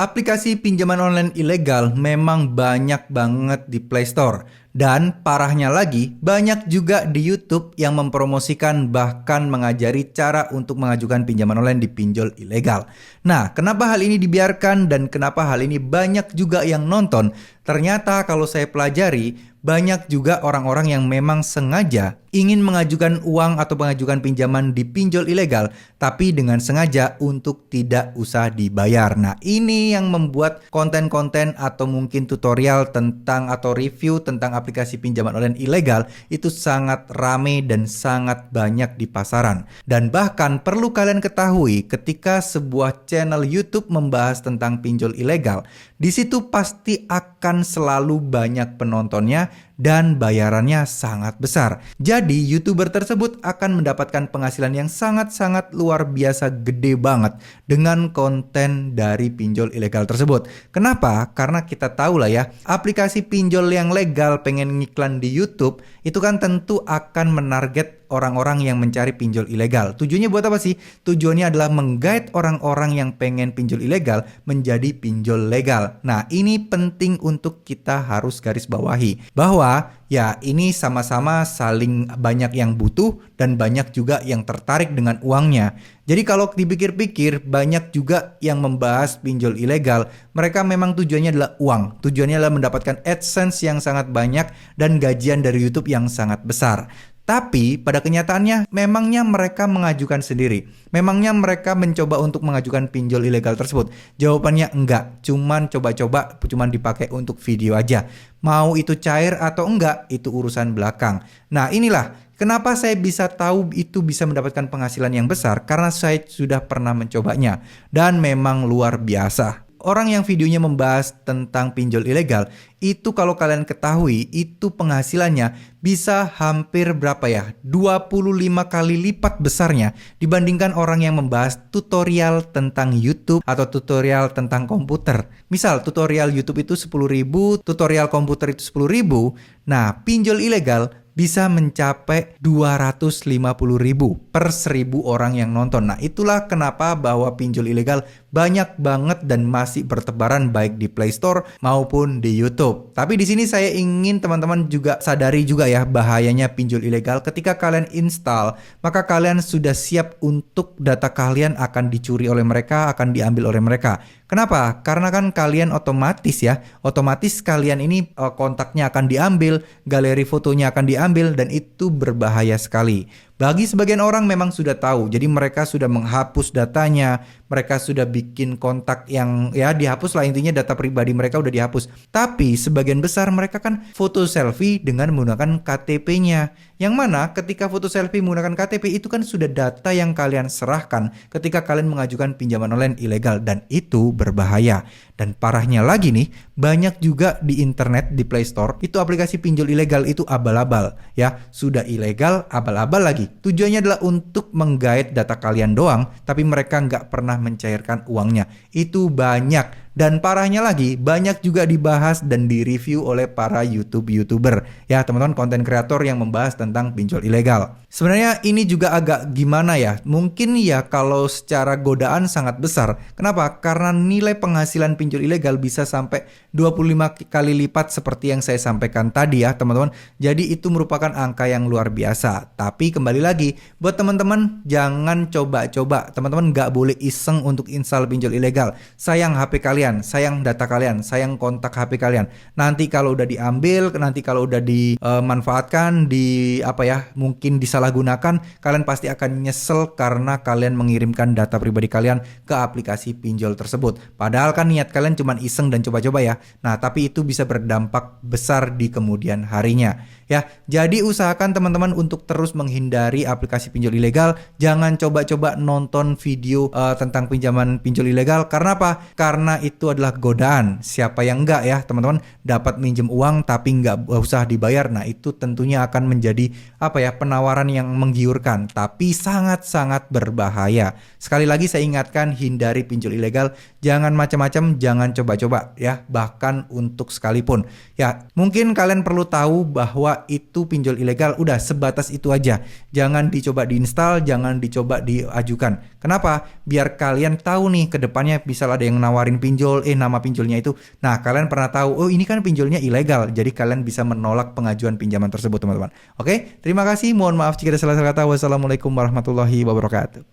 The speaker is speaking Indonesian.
Aplikasi pinjaman online ilegal memang banyak banget di Play Store. Dan parahnya lagi, banyak juga di YouTube yang mempromosikan bahkan mengajari cara untuk mengajukan pinjaman online di pinjol ilegal. Nah, kenapa hal ini dibiarkan dan kenapa hal ini banyak juga yang nonton? Ternyata kalau saya pelajari, banyak juga orang-orang yang memang sengaja ingin mengajukan uang atau mengajukan pinjaman di pinjol ilegal, tapi dengan sengaja untuk tidak usah dibayar. Nah, ini yang membuat konten-konten atau mungkin tutorial tentang atau review tentang aplikasi pinjaman online ilegal itu sangat rame dan sangat banyak di pasaran. Dan bahkan perlu kalian ketahui, ketika sebuah channel YouTube membahas tentang pinjol ilegal, di situ pasti akan selalu banyak penontonnya dan bayarannya sangat besar. Jadi YouTuber tersebut akan mendapatkan penghasilan yang sangat-sangat luar biasa gede banget dengan konten dari pinjol ilegal tersebut. Kenapa? Karena kita tahu lah ya, aplikasi pinjol yang legal pengen ngiklan di YouTube itu kan tentu akan menarget orang-orang yang mencari pinjol ilegal. Tujuannya buat apa sih? Tujuannya adalah menggait orang-orang yang pengen pinjol ilegal menjadi pinjol legal. Nah, ini penting untuk kita harus garis bawahi bahwa ya ini sama-sama saling banyak yang butuh dan banyak juga yang tertarik dengan uangnya. Jadi kalau dipikir-pikir, banyak juga yang membahas pinjol ilegal. Mereka memang tujuannya adalah uang. Tujuannya adalah mendapatkan AdSense yang sangat banyak dan gajian dari YouTube yang sangat besar. Tapi pada kenyataannya memangnya mereka mengajukan sendiri? Memangnya mereka mencoba untuk mengajukan pinjol ilegal tersebut? Jawabannya enggak, cuman coba-coba, cuman dipakai untuk video aja. Mau itu cair atau enggak, itu urusan belakang. Nah, inilah kenapa saya bisa tahu itu bisa mendapatkan penghasilan yang besar, karena saya sudah pernah mencobanya dan memang luar biasa. Orang yang videonya membahas tentang pinjol ilegal, itu kalau kalian ketahui, itu penghasilannya bisa hampir berapa ya? 25 kali lipat besarnya dibandingkan orang yang membahas tutorial tentang YouTube atau tutorial tentang komputer. Misal tutorial YouTube itu 10.000, tutorial komputer itu 10.000. Nah, pinjol ilegal bisa mencapai 250.000 per 1.000 orang yang nonton. Nah, itulah kenapa bahwa pinjol ilegal banyak banget dan masih bertebaran baik di Play Store maupun di YouTube. Tapi di sini saya ingin teman-teman juga sadari juga ya bahayanya pinjol ilegal. Ketika kalian install, maka kalian sudah siap untuk data kalian akan dicuri oleh mereka, akan diambil oleh mereka. Kenapa? Karena kan kalian otomatis kalian ini kontaknya akan diambil, galeri fotonya akan diambil, dan itu berbahaya sekali. Bagi sebagian orang memang sudah tahu, jadi mereka sudah menghapus datanya, mereka sudah bikin kontak yang ya dihapus lah, intinya data pribadi mereka udah dihapus. Tapi sebagian besar mereka kan foto selfie dengan menggunakan KTP-nya. Yang mana ketika foto selfie menggunakan KTP itu kan sudah data yang kalian serahkan ketika kalian mengajukan pinjaman online ilegal, dan itu berbahaya. Dan parahnya lagi nih, banyak juga di internet, di Play Store, itu aplikasi pinjol ilegal itu abal-abal ya, sudah ilegal, abal-abal lagi. Tujuannya adalah untuk menggait data kalian doang, tapi mereka nggak pernah mencairkan uangnya. Itu banyak. Dan parahnya lagi, banyak juga dibahas dan direview oleh para YouTuber ya, teman-teman, konten kreator yang membahas tentang pinjol ilegal. Sebenarnya ini juga agak gimana ya, mungkin ya kalau secara godaan sangat besar. Kenapa? Karena nilai penghasilan pinjol ilegal bisa sampai 25 kali lipat seperti yang saya sampaikan tadi ya, teman-teman. Jadi itu merupakan angka yang luar biasa. Tapi kembali lagi, buat teman-teman jangan coba-coba. Teman-teman nggak boleh iseng untuk install pinjol ilegal. Sayang HP kalian, sayang data kalian, sayang kontak HP kalian. Nanti kalau udah diambil, nanti kalau udah dimanfaatkan, mungkin disalahgunakan, kalian pasti akan nyesel karena kalian mengirimkan data pribadi kalian ke aplikasi pinjol tersebut. Padahal kan niat kalian cuma iseng dan coba-coba ya. Nah, tapi itu bisa berdampak besar di kemudian harinya. Ya, jadi usahakan teman-teman untuk terus menghindari aplikasi pinjol ilegal. Jangan coba-coba nonton video tentang pinjaman pinjol ilegal. Karena apa? Karena itu adalah godaan. Siapa yang enggak ya, teman-teman, dapat minjem uang tapi enggak usah dibayar. Nah, itu tentunya akan menjadi penawaran yang menggiurkan, tapi sangat-sangat berbahaya. Sekali lagi saya ingatkan, hindari pinjol ilegal. Jangan macam-macam, jangan coba-coba ya, bahkan untuk sekalipun. Ya, mungkin kalian perlu tahu bahwa bahwa itu pinjol ilegal, udah sebatas itu aja. Jangan dicoba diinstal, jangan dicoba diajukan. Kenapa? Biar kalian tahu nih ke depannya bisa ada yang nawarin pinjol, nama pinjolnya itu. Nah, kalian pernah tahu, oh ini kan pinjolnya ilegal. Jadi kalian bisa menolak pengajuan pinjaman tersebut, teman-teman. Oke, terima kasih. Mohon maaf jika ada salah-salah kata. Wassalamualaikum warahmatullahi wabarakatuh.